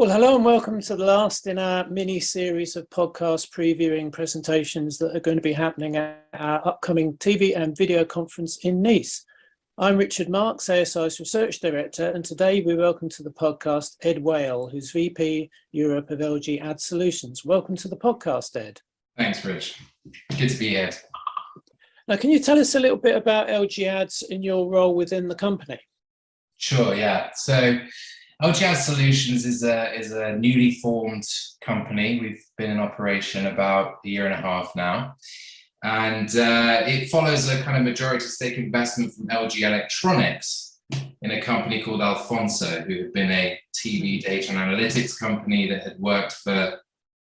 Well, hello and welcome to the last in our mini-series of podcast previewing presentations that are going to be happening at our upcoming TV and video conference in Nice. I'm Richard Marks, asi's Research Director, and today we welcome to the podcast Ed Whale, who's VP Europe of LG Ad Solutions. Welcome to the podcast, Ed. Thanks, Rich. Good to be here. Now, can you tell us a little bit about LG Ads in your role within the company? Sure, yeah. So LG Ad Solutions is a newly formed company. We've been in operation about a year and a half now. And it follows a kind of majority stake investment from LG Electronics in a company called Alfonso, who had been a TV data and analytics company that had worked for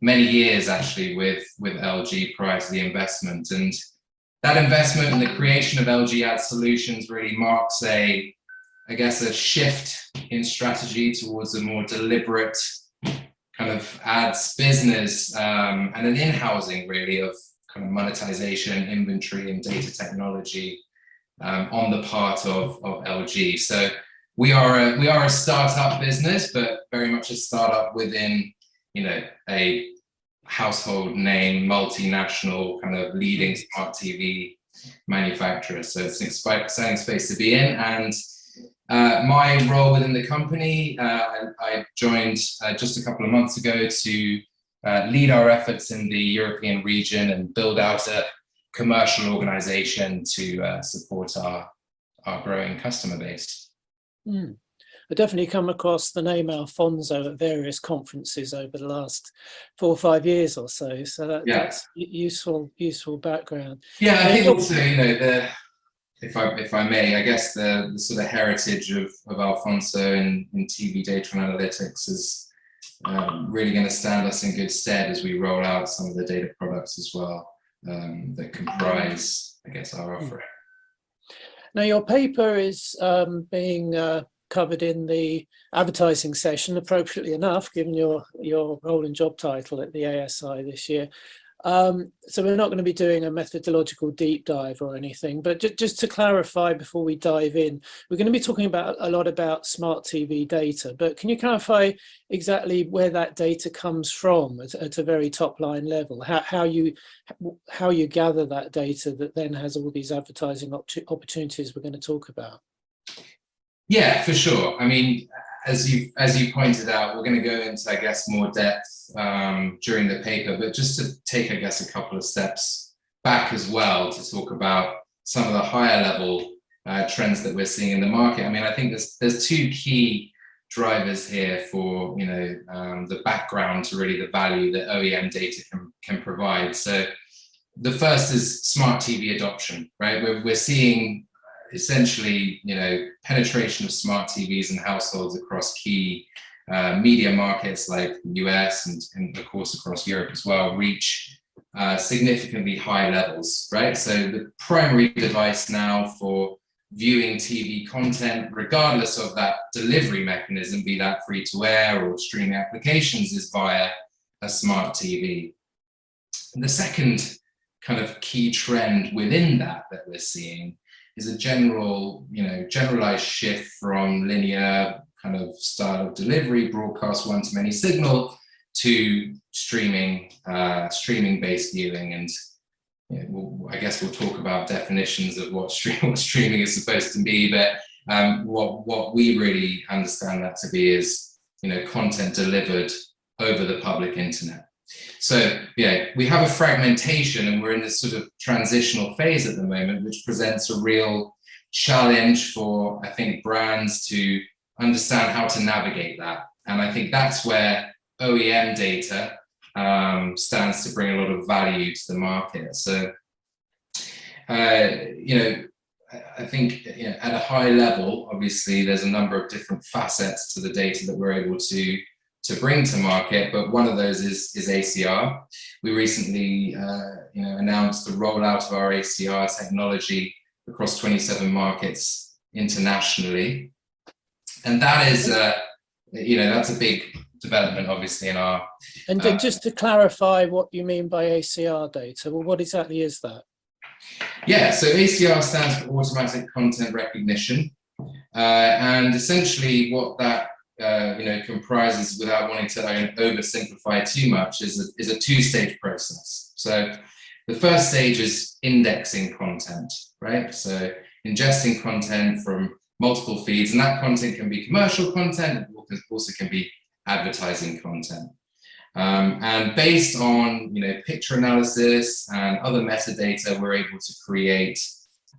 many years actually with LG prior to the investment. And that investment and the creation of LG Ad Solutions really marks a shift in strategy towards a more deliberate kind of ads business and an in-housing really of kind of monetization, inventory and data technology on the part of LG. So we are a startup business, but very much a startup within, a household name, multinational kind of leading smart TV manufacturer. So it's an exciting space to be in. And my role within the company, I joined just a couple of months ago to lead our efforts in the European region and build out a commercial organization to support our growing customer base. I definitely come across the name Alfonso at various conferences over the last 4 or 5 years or so. So that's useful background. Yeah, I think also, if I may, I guess the sort of heritage of Alfonso in TV data and analytics is really going to stand us in good stead as we roll out some of the data products as well that comprise, I guess, our offering. Now, your paper is being covered in the advertising session, appropriately enough, given your role and job title at the ASI this year. So we're not going to be doing a methodological deep dive or anything, but just to clarify before we dive in, we're going to be talking about a lot about smart TV data, but can you clarify exactly where that data comes from at a very top line level, how you gather that data that then has all these advertising opportunities we're going to talk about? Yeah, for sure. I mean, as you pointed out, we're going to go into, I guess, more depth during the paper, but just to take, I guess, a couple of steps back as well to talk about some of the higher level trends that we're seeing in the market. I mean, I think there's two key drivers here for, the background to really the value that OEM data can provide. So the first is smart TV adoption, right? We're seeing essentially, penetration of smart TVs in households across key media markets like the US and of course across Europe as well reach significantly high levels, right? So the primary device now for viewing TV content, regardless of that delivery mechanism, be that free to air or streaming applications, is via a smart TV. And the second kind of key trend within that we're seeing is a generalized shift from linear kind of style of delivery, broadcast one-to-many signal, to streaming-based viewing. And I guess we'll talk about definitions of what streaming is supposed to be, but what we really understand that to be is, content delivered over the public internet. So we have a fragmentation and we're in this sort of transitional phase at the moment, which presents a real challenge for, I think, brands to understand how to navigate that. And I think that's where OEM data stands to bring a lot of value to the market. So, I think at a high level, obviously, there's a number of different facets to the data that we're able to bring to market, but one of those is ACR. We recently announced the rollout of our ACR technology across 27 markets internationally, and that is that's a big development obviously in our and just to clarify what you mean by ACR data, well, what exactly is that? Yeah, so ACR stands for automatic content recognition, and essentially what that comprises, without wanting to oversimplify too much, is a two-stage process. So the first stage is indexing content, right? So ingesting content from multiple feeds, and that content can be commercial content, it also can be advertising content. And based on picture analysis and other metadata, we're able to create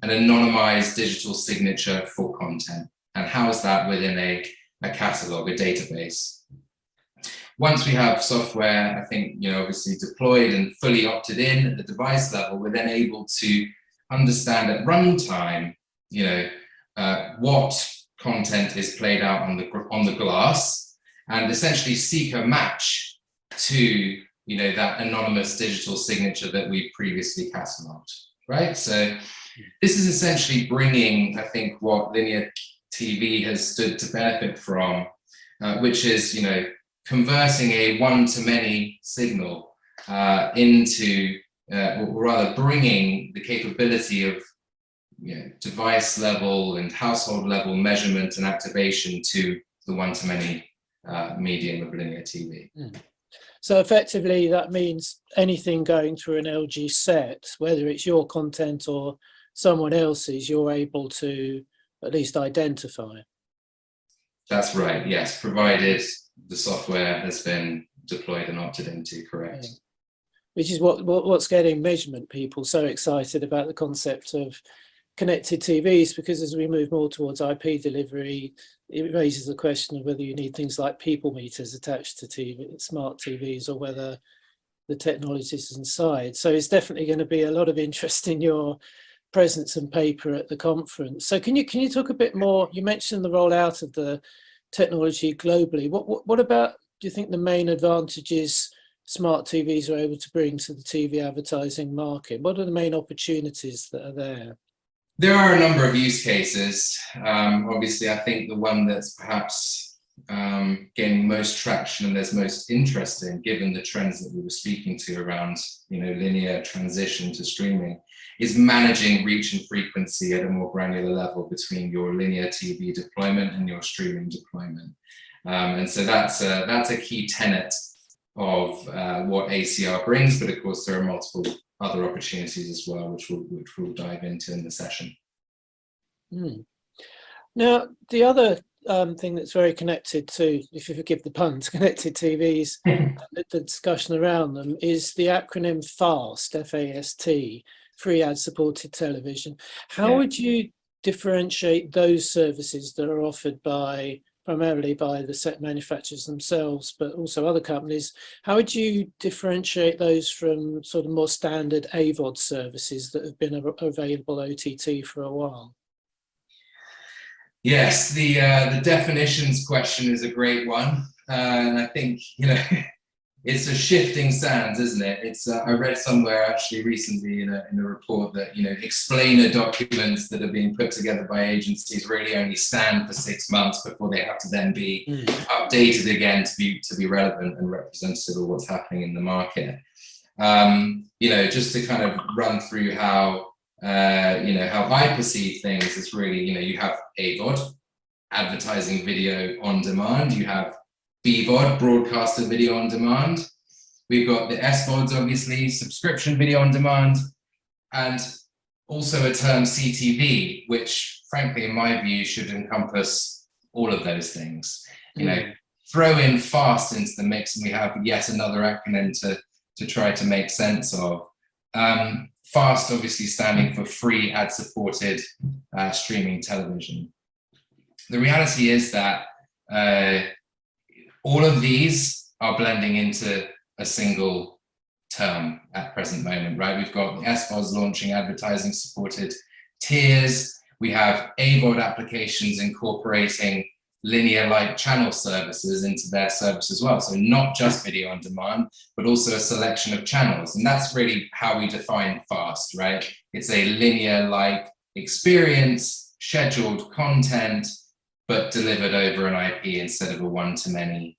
an anonymized digital signature for content. And how is that within a catalog, a database? Once we have software, I think, obviously deployed and fully opted in at the device level, we're then able to understand at runtime, what content is played out on the glass, and essentially seek a match to, that anonymous digital signature that we previously cataloged, right? So this is essentially bringing, I think, what linear TV has stood to benefit from, which is, converting a one-to-many signal into, or rather bringing the capability of device level and household level measurement and activation to the one-to-many medium of linear TV. So effectively, that means anything going through an LG set, whether it's your content or someone else's, you're able to at least identify. That's right, yes, provided the software has been deployed and opted into, correct. Yeah. Which is what's getting measurement people so excited about the concept of connected TVs, because as we move more towards IP delivery, it raises the question of whether you need things like people meters attached to smart TVs, or whether the technology is inside. So it's definitely going to be a lot of interest in your presence and paper at the conference. So can you talk a bit more? You mentioned the rollout of the technology globally. What about, do you think, the main advantages smart TVs are able to bring to the TV advertising market? What are the main opportunities that are there? There are a number of use cases. Obviously, I think the one that's perhaps gaining most traction and there's most interest in, given the trends that we were speaking to around linear transition to streaming, is managing reach and frequency at a more granular level between your linear TV deployment and your streaming deployment. And so that's a key tenet of what ACR brings, but of course there are multiple other opportunities as well, which we'll dive into in the session. Now, the other thing that's very connected to, if you forgive the puns, connected TVs, the discussion around them, is the acronym FAST, F-A-S-T, free ad-supported television. How would you differentiate those services that are offered primarily by the set manufacturers themselves, but also other companies? How would you differentiate those from sort of more standard AVOD services that have been available OTT for a while? Yes, the definitions question is a great one, and I think it's a shifting sands, isn't it? It's I read somewhere actually recently in a report that explainer documents that are being put together by agencies really only stand for 6 months before they have to then be updated again to be relevant and representative of what's happening in the market. Just to kind of run through how how I perceive things, is really you have AVOD, advertising video on demand. You have BVOD, broadcaster video on demand. We've got the SVODs, obviously, subscription video on demand, and also a term CTV, which frankly, in my view, should encompass all of those things. Throw in FAST into the mix, and we have yet another acronym to try to make sense of. FAST obviously standing for free ad-supported streaming television. The reality is that all of these are blending into a single term at present moment, right? We've got SVODs launching advertising supported tiers. We have AVOD applications incorporating linear-like channel services into their service as well. So not just video on demand, but also a selection of channels. And that's really how we define FAST, right? It's a linear-like experience, scheduled content, but delivered over an IP instead of a one-to-many,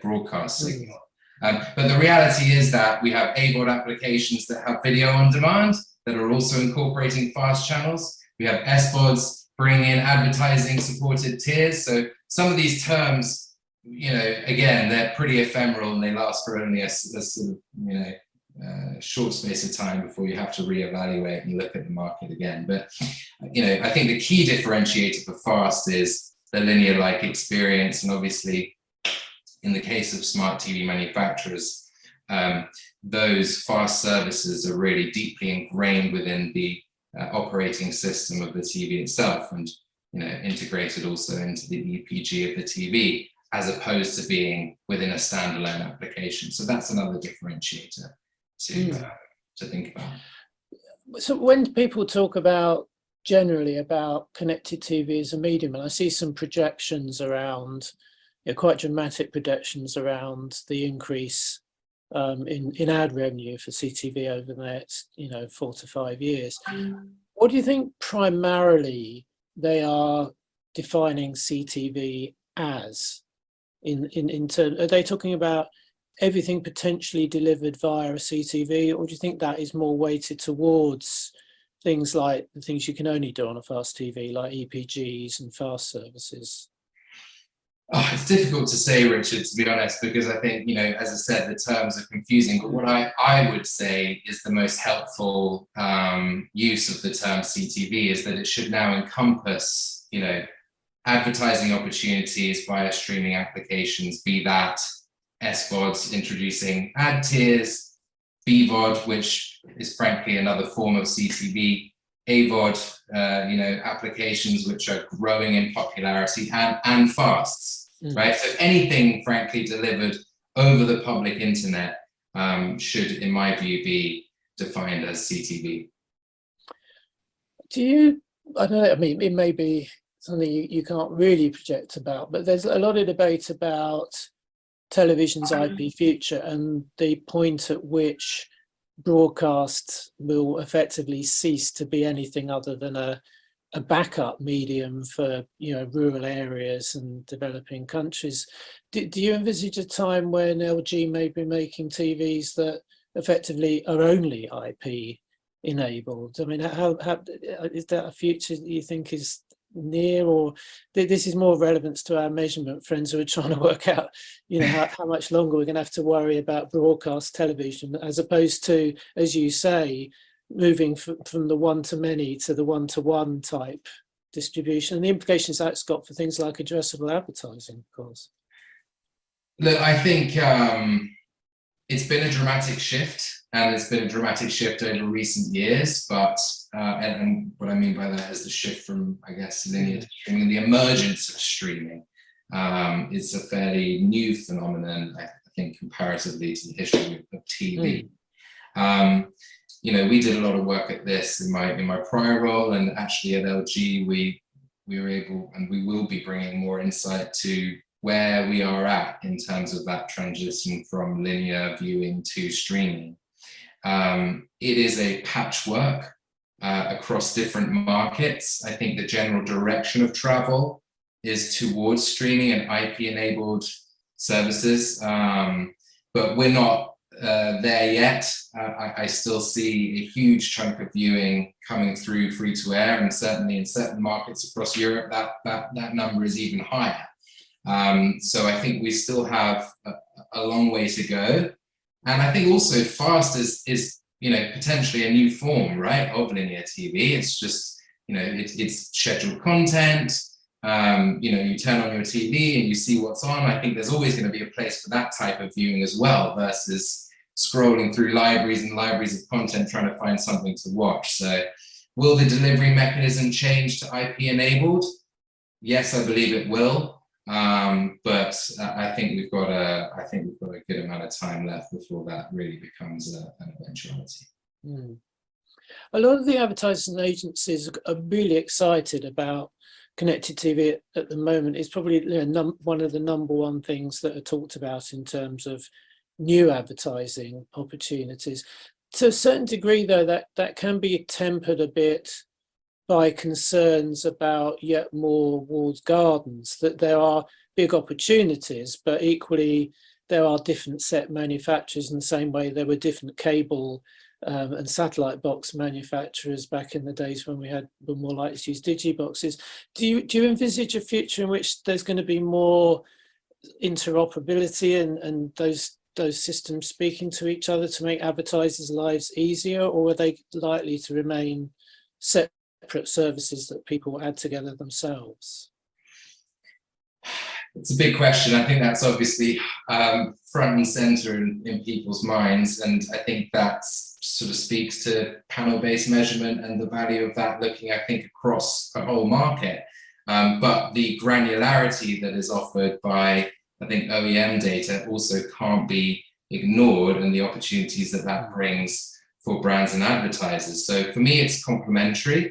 broadcast signal. But the reality is that we have AVOD applications that have video on demand that are also incorporating FAST channels. We have SVODs bring in advertising supported tiers. So some of these terms, you know, again, they're pretty ephemeral and they last for only a sort of, you know, short space of time before you have to reevaluate and look at the market again. But, you know, I think the key differentiator for FAST is the linear-like experience. And obviously, in the case of smart TV manufacturers, those FAST services are really deeply ingrained within the operating system of the TV itself, and, you know, integrated also into the EPG of the TV, as opposed to being within a standalone application. So that's another differentiator to think about. So when people talk about generally about connected TV as a medium, and I see some projections around, you know, quite dramatic projections around the increase in ad revenue for CTV over the next, you know, 4 to 5 years. What do you think primarily they are defining CTV as? In terms, are they talking about everything potentially delivered via a CTV, or do you think that is more weighted towards things like the things you can only do on a fast TV, like EPGs and fast services? Oh, it's difficult to say, Richard, to be honest, because I think, you know, as I said, the terms are confusing. But what I would say is the most helpful use of the term CTV is that it should now encompass, you know, advertising opportunities via streaming applications, be that SVODs introducing ad tiers, BVOD, which is frankly another form of CTV, AVOD, you know, applications which are growing in popularity, and fasts. Right, so anything, frankly, delivered over the public internet should, in my view, be defined as CTV. Do you? I know. I mean, it may be something you can't really project about, but there's a lot of debate about television's IP future and the point at which broadcast will effectively cease to be anything other than a backup medium for, you know, rural areas and developing countries. Do you envisage a time when LG may be making TVs that effectively are only IP enabled? I mean, how is that a future that you think is near, or this is more relevance to our measurement friends who are trying to work out, you know, how much longer we're going to have to worry about broadcast television, as opposed to, as you say, moving from the one-to-many to the one-to-one type distribution, and the implications that's got for things like addressable advertising, of course? Look, I think it's been a dramatic shift, and it's been a dramatic shift over recent years, but and what I mean by that is the shift from, I guess, linear to streaming, the emergence of streaming. It's a fairly new phenomenon, I think, comparatively to the history of TV. You know, we did a lot of work at this in my prior role, and actually at LG we were able, and we will be bringing more insight to where we are at in terms of that transition from linear viewing to streaming. It is a patchwork across different markets. I think the general direction of travel is towards streaming and IP-enabled services, but we're not there yet. I still see a huge chunk of viewing coming through free-to-air, and certainly in certain markets across Europe, that number is even higher. So I think we still have a long way to go. And I think also fast is you know, potentially a new form, right, of linear TV. It's just, you know, it's scheduled content. You know, you turn on your TV and you see what's on. I think there's always going to be a place for that type of viewing as well, versus scrolling through libraries and libraries of content trying to find something to watch. So will the delivery mechanism change to IP enabled? Yes, I believe it will. But I think we've got a good amount of time left before that really becomes an eventuality. A lot of the advertising agencies are really excited about connected TV at the moment. It's probably, you know, one of the number one things that are talked about in terms of new advertising opportunities. To a certain degree, though, that can be tempered a bit by concerns about yet more walled gardens, that there are big opportunities, but equally there are different set manufacturers in the same way there were different cable and satellite box manufacturers back in the days when we were more likely to use digiboxes. Do you envisage a future in which there's going to be more interoperability and those systems speaking to each other to make advertisers' lives easier, or are they likely to remain separate services that people add together themselves? It's a big question. I think that's obviously front and center in people's minds, and I think that sort of speaks to panel-based measurement and the value of that, looking, I think, across a whole market. But the granularity that is offered by, I think, OEM data also can't be ignored, and the opportunities that that brings for brands and advertisers. So for me, it's complementary.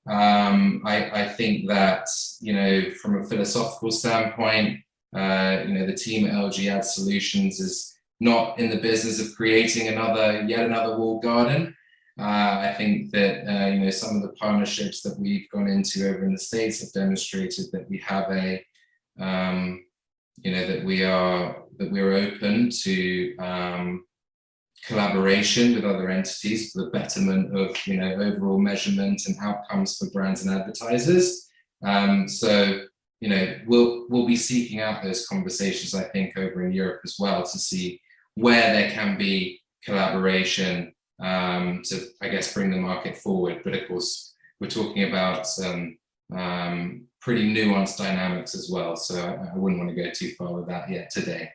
I think that, from a philosophical standpoint, the team at LG Ad Solutions is not in the business of creating yet another walled garden. I think that, some of the partnerships that we've gone into over in the States have demonstrated that we have that we're open to collaboration with other entities for the betterment of overall measurement and outcomes for brands and advertisers. So we'll be seeking out those conversations, I think, over in Europe as well, to see where there can be collaboration to, I guess, bring the market forward. But of course, we're talking about some pretty nuanced dynamics as well, so I wouldn't want to go too far with that yet today.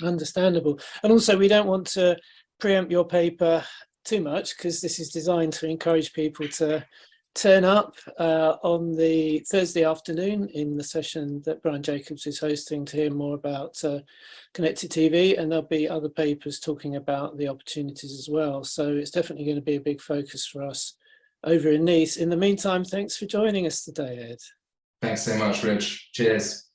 Understandable. And also, we don't want to preempt your paper too much, because this is designed to encourage people to turn up on the Thursday afternoon in the session that Brian Jacobs is hosting to hear more about connected TV, and there'll be other papers talking about the opportunities as well. So it's definitely going to be a big focus for us over in Nice. In the meantime, thanks for joining us today, Ed. Thanks so much, Rich. Cheers.